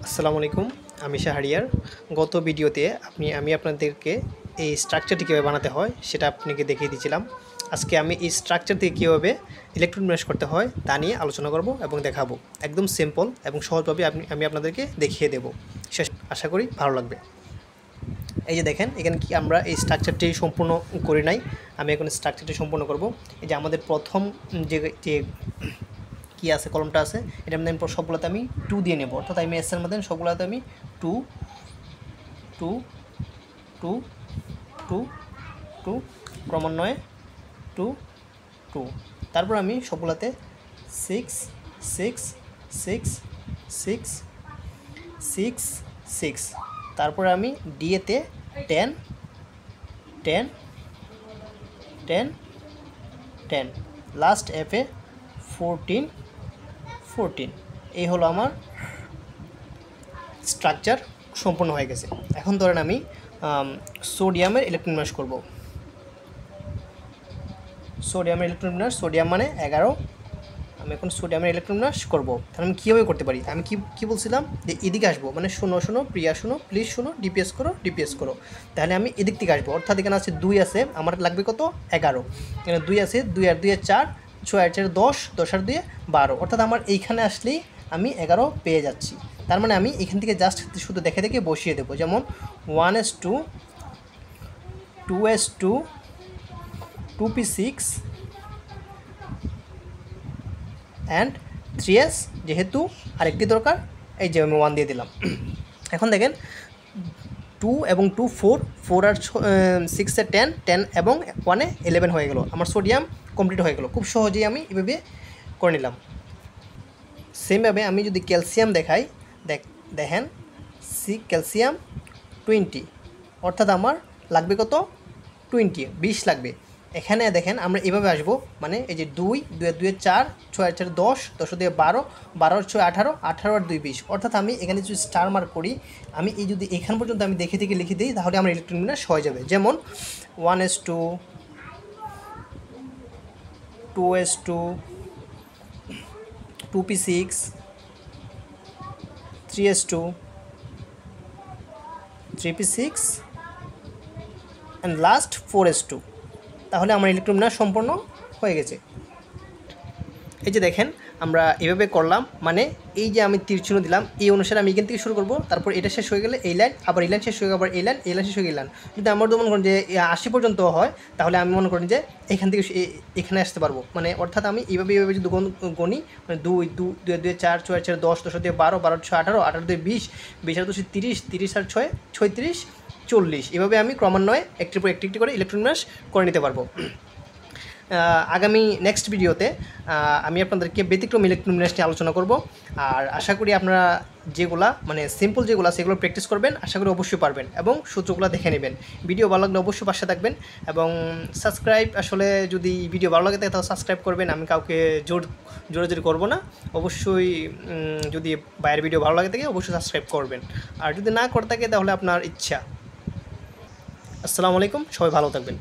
আসসালামু আলাইকুম, আমি শাহরিয়ার। গত ভিডিওতে আমি আপনাদেরকে এই স্ট্রাকচারটি কীভাবে বানাতে হয় সেটা আপনাকে দেখিয়ে দিয়েছিলাম। আজকে আমি এই স্ট্রাকচার থেকে কীভাবে ইলেকট্রন বিন্যাস করতে হয় তা নিয়ে আলোচনা করব এবং দেখাবো। একদম সিম্পল এবং সহজভাবে আমি আপনাদেরকে দেখিয়ে দেব। আশা করি ভালো লাগবে। এই যে দেখেন, এখানে কি আমরা এই স্ট্রাকচারটি সম্পূর্ণ করি নাই। আমি এখন স্ট্রাকচারটি সম্পূর্ণ করব। এই যে আমাদের প্রথম যে কি আছে, কলমটা আছে, এটা আমি সবগুলোতে আমি 2 দিয়ে নেব। অর্থাৎ আমি এসের মধ্যে সবগুলোতে আমি 2 2 2 2 2 ক্রমান্বয়ে 2 2। তারপর আমি সবগুলোতে 6 6 6 6 6 6। তারপর আমি ডিএতে 10 10 10 10। লাস্ট এফে 14 14। এই হলো আমার স্ট্রাকচার সম্পূর্ণ হয়ে গেছে। এখন ধরেন আমি সোডিয়ামের ইলেকট্রন বিন্যাস করব। সোডিয়ামের ইলেকট্রন বিন্যাস, সোডিয়াম মানে 11। আমি এখন সোডিয়ামের ইলেকট্রন বিন্যাস করব। তাহলে আমি কীভাবে করতে পারি? আমি কি বলছিলাম যে এদিকে আসবো, মানে শোনো শোনো প্রিয়া শোনো, প্লিজ শোনো, ডিপিএস করো। তাহলে আমি এদিক থেকে আসবো। অর্থাৎ এখানে আছে 2 আছে, আমার লাগবে কত? 11। এখানে 2 আছে, 2 আর 2 4, 6 আর 4 10, 10 আর 2 12। অর্থাৎ আমার এইখানে আসলেই আমি 11 পেয়ে যাচ্ছি। তার মানে আমি এখান থেকে জাস্ট শুধু দেখে দেখে বসিয়ে দেবো। যেমন 1s2 2s2 2p6 and 3s, যেহেতু আরেকটি দরকার, এই যে আমি 1 দিয়ে দিলাম। এখন দেখেন 2 এবং 2 4, 4 আর 6 10 10 এবং 1 11 হয়ে গেল। আমার সোডিয়াম কমপ্লিট হয়ে গেল। খুব সহজেই আমি এভাবে করে নিলাম। সেমভাবে আমি যদি ক্যালসিয়াম দেখাই, দেখেন ক্যালসিয়াম 20, অর্থাৎ আমার লাগবে কত? 20 লাগবে। এখানে দেখেন আমরা এভাবে আসবো, মানে এই যে 2 2 আর 2 4, 6 আর 4 10, 10 আর 2 12, 12 আর 6 18, 18 আর 2 20। অর্থাৎ আমি এখানে যদি স্টার মার্ক করি, আমি এই যদি এখান পর্যন্ত আমি দেখে থেকে লিখে দিই, তাহলে আমার ইলেকট্রন বিন্যাস হয়ে যাবে। যেমন 1s2 2s2 2p6 3s2 3p6 and last 4s2। তাহলে আমার ইলেকট্রন বিন্যাস সম্পূর্ণ হয়ে গেছে। এই যে দেখেন আমরা এভাবে করলাম, মানে এই যে আমি তীর চিহ্ন দিলাম, এই অনুসারে আমি এখান থেকে শুরু করব। তারপর এটা শেষ হয়ে গেলে এই লাইন, আবার এই লাইন শেষ হয়ে গেলে আবার এই লাইন, এই লাইন শেষ হয়ে গেলাম। যদি আমার মনে করেন যে 80 পর্যন্ত হয়, তাহলে আমি মনে করেন যে এখান থেকে এখানে আসতে পারবো। মানে অর্থাৎ আমি এইভাবে যদি গণি, মানে 2 2 2 2 4 6 4 10, 10 2 12, 12 6 18, 18 2 20, 20 আর 2 30, 30 আর 6 36, 40। এভাবে আমি ক্রমান্বয়ে একটির পর একটি করে ইলেকট্রন বিন্যাস করে নিতে পারবো। আগামী নেক্সট ভিডিওতে আমি আপনাদেরকে ব্যতিক্রম ইলেকট্রন বিন্যাস নিয়ে আলোচনা করব। আর আশা করি আপনারা যেগুলা মানে সিম্পল যেগুলো সেগুলো প্র্যাকটিস করবেন, আশা করি অবশ্যই পারবেন এবং সূত্রগুলো দেখে নেবেন। ভিডিও ভালো লাগলে অবশ্যই পাশে থাকবেন এবং সাবস্ক্রাইব, আসলে যদি ভিডিও ভালো লাগে তাহলে সাবস্ক্রাইব করবেন। আমি কাউকে জোরাজোরি করবো না। অবশ্যই যদি বাইরের ভিডিও ভালো লাগে থাকে অবশ্যই সাবস্ক্রাইব করবেন, আর যদি না করে থাকে তাহলে আপনার ইচ্ছা। আসসালামু আলাইকুম, সবাই ভালো থাকবেন।